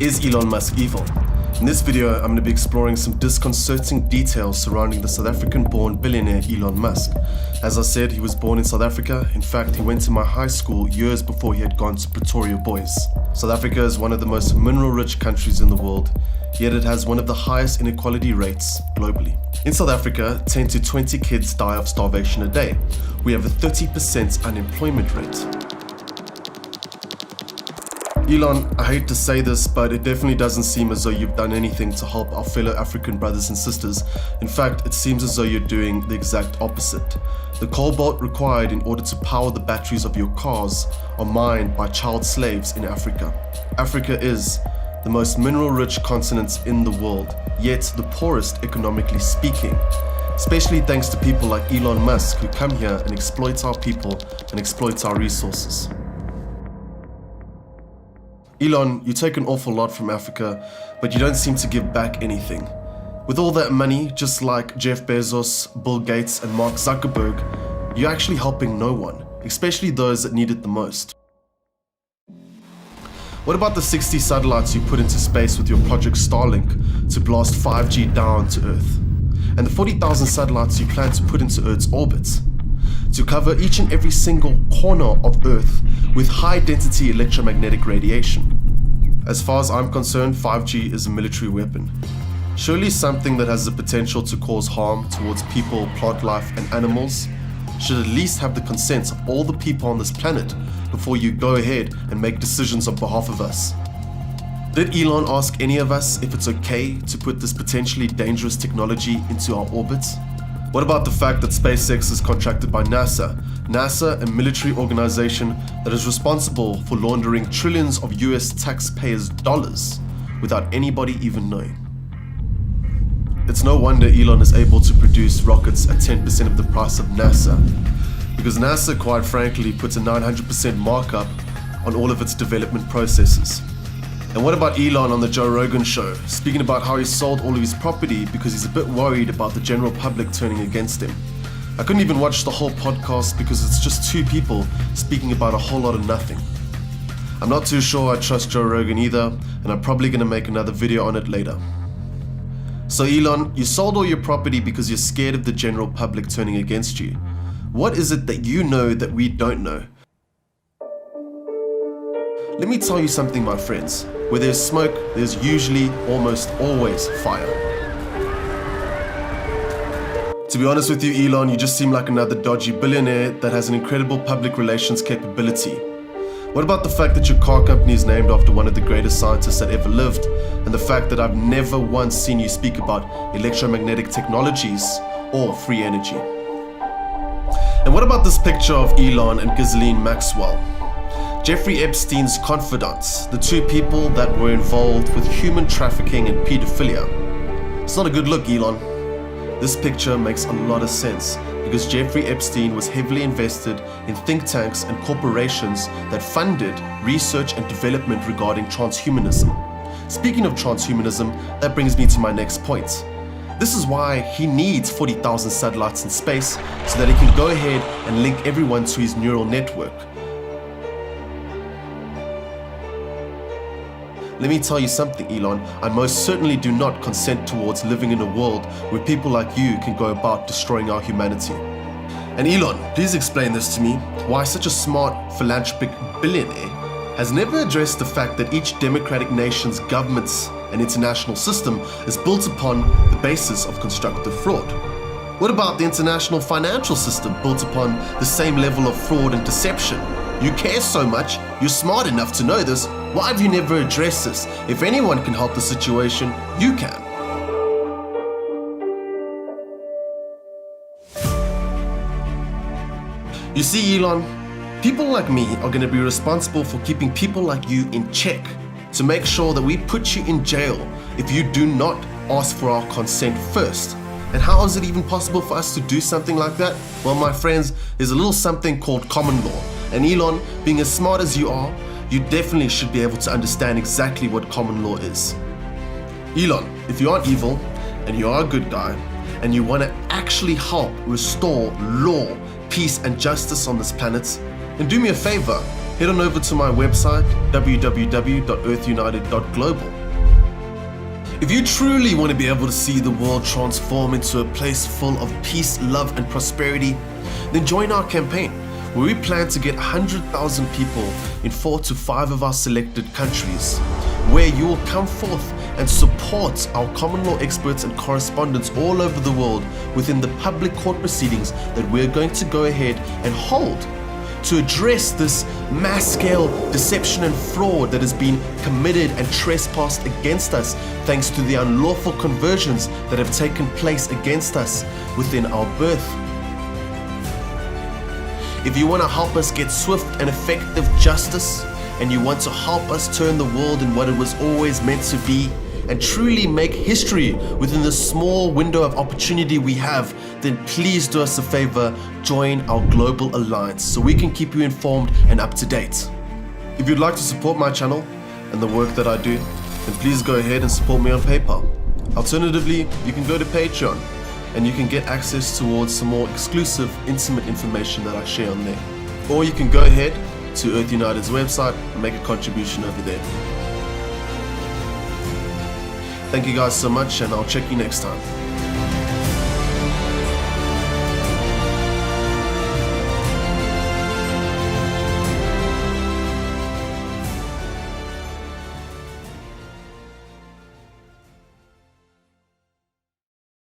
Is Elon Musk evil? In this video, I'm going to be exploring some disconcerting details surrounding the South African-born billionaire Elon Musk. As I said, he was born in South Africa. In fact, he went to my high school years before he had gone to Pretoria Boys. South Africa is one of the most mineral-rich countries in the world, yet it has one of the highest inequality rates globally. In South Africa, 10 to 20 kids die of starvation a day. We have a 30% unemployment rate. Elon, I hate to say this, but it definitely doesn't seem as though you've done anything to help our fellow African brothers and sisters. In fact, it seems as though you're doing the exact opposite. The cobalt required in order to power the batteries of your cars are mined by child slaves in Africa. Africa is the most mineral-rich continent in the world, yet the poorest economically speaking, especially thanks to people like Elon Musk who come here and exploit our people and exploit our resources. Elon, you take an awful lot from Africa, but you don't seem to give back anything. With all that money, just like Jeff Bezos, Bill Gates, and Mark Zuckerberg, you're actually helping no one, especially those that need it the most. What about the 60 satellites you put into space with your project Starlink to blast 5G down to Earth? And the 40,000 satellites you plan to put into Earth's orbit to cover each and every single corner of Earth with high-density electromagnetic radiation. As far as I'm concerned, 5G is a military weapon. Surely something that has the potential to cause harm towards people, plant life, and animals should at least have the consent of all the people on this planet before you go ahead and make decisions on behalf of us. Did Elon ask any of us if it's okay to put this potentially dangerous technology into our orbit? What about the fact that SpaceX is contracted by NASA, a military organization that is responsible for laundering trillions of US taxpayers' dollars without anybody even knowing? It's no wonder Elon is able to produce rockets at 10% of the price of NASA, because NASA, quite frankly, puts a 900% markup on all of its development processes. And what about Elon on the Joe Rogan show, speaking about how he sold all of his property because he's a bit worried about the general public turning against him? I couldn't even watch the whole podcast because it's just two people speaking about a whole lot of nothing. I'm not too sure I trust Joe Rogan either, and I'm probably going to make another video on it later. So Elon, you sold all your property because you're scared of the general public turning against you. What is it that you know that we don't know? Let me tell you something, my friends. Where there's smoke, there's usually almost always fire. To be honest with you, Elon, you just seem like another dodgy billionaire that has an incredible public relations capability. What about the fact that your car company is named after one of the greatest scientists that ever lived, and the fact that I've never once seen you speak about electromagnetic technologies or free energy? And what about this picture of Elon and Ghislaine Maxwell? Jeffrey Epstein's confidants, the two people that were involved with human trafficking and pedophilia. It's not a good look, Elon. This picture makes a lot of sense because Jeffrey Epstein was heavily invested in think tanks and corporations that funded research and development regarding transhumanism. Speaking of transhumanism, that brings me to my next point. This is why he needs 40,000 satellites in space so that he can go ahead and link everyone to his neural network. Let me tell you something, Elon, I most certainly do not consent towards living in a world where people like you can go about destroying our humanity. And Elon, please explain this to me, why such a smart, philanthropic billionaire has never addressed the fact that each democratic nation's governments and international system is built upon the basis of constructive fraud. What about the international financial system built upon the same level of fraud and deception? You care so much, you're smart enough to know this, why have you never addressed this? If anyone can help the situation, you can. You see, Elon, people like me are going to be responsible for keeping people like you in check to make sure that we put you in jail if you do not ask for our consent first. And how is it even possible for us to do something like that? Well, my friends, there's a little something called common law. And Elon, being as smart as you are, you definitely should be able to understand exactly what common law is. Elon, if you aren't evil, and you are a good guy, and you want to actually help restore law, peace, and justice on this planet, then do me a favor, head on over to my website, www.earthunited.global. If you truly want to be able to see the world transform into a place full of peace, love, and prosperity, then join our campaign, where we plan to get 100,000 people in 4 to 5 of our selected countries, where you will come forth and support our common law experts and correspondents all over the world within the public court proceedings that we're going to go ahead and hold to address this mass-scale deception and fraud that has been committed and trespassed against us thanks to the unlawful conversions that have taken place against us within our birth. If you want to help us get swift and effective justice, and you want to help us turn the world in what it was always meant to be, and truly make history within the small window of opportunity we have, then please do us a favor, join our global alliance so we can keep you informed and up to date. If you'd like to support my channel and the work that I do, then please go ahead and support me on PayPal. Alternatively, you can go to Patreon and you can get access towards some more exclusive, intimate information that I share on there. Or you can go ahead to Earth United's website and make a contribution over there. Thank you guys so much, and I'll check you next time.